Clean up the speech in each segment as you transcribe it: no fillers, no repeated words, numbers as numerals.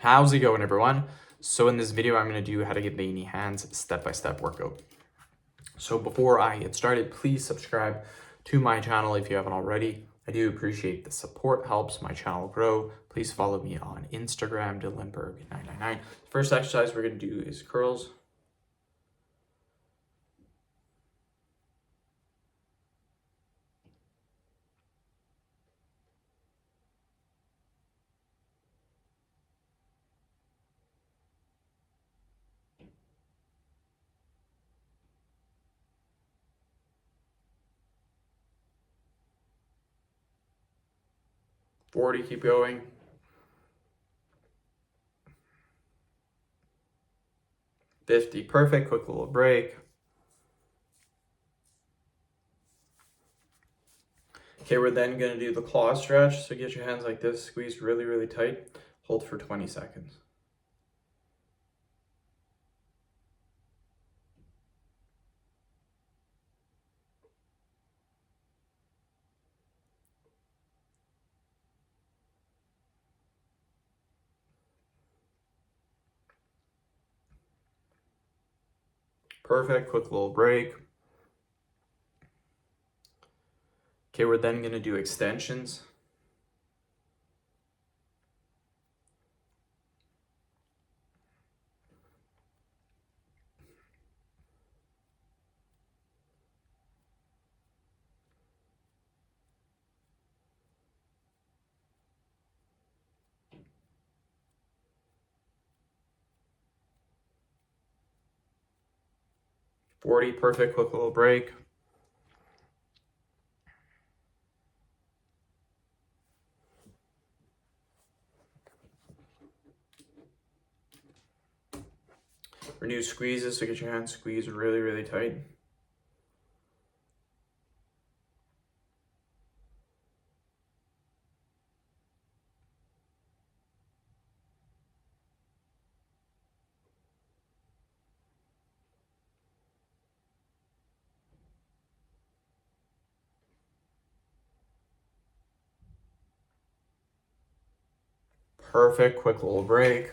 How's it going, everyone? So in this video, I'm going to do how to get veiny hands step-by-step workout. So before I get started, please subscribe to my channel if you haven't already. I do appreciate the support, helps my channel grow. Please follow me on Instagram, Dylanberg999. First exercise we're going to do is curls. Forty, keep going. 50, perfect. Quick little break. Okay, we're then going to do the claw stretch. So get your hands like this, squeeze really, really tight. Hold for 20 seconds. Perfect, quick little break. Okay, we're then going to do extensions. Forty, perfect, quick little break. Renew squeezes, so get your hands squeezed really, really tight. Perfect, quick little break.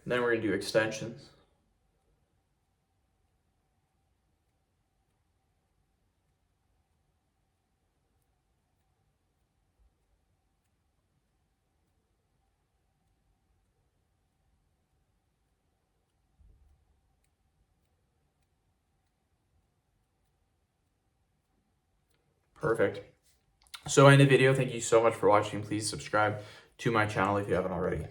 Then we're going to do extensions. Perfect. So in the video, thank you so much for watching. Please subscribe to my channel if you haven't already.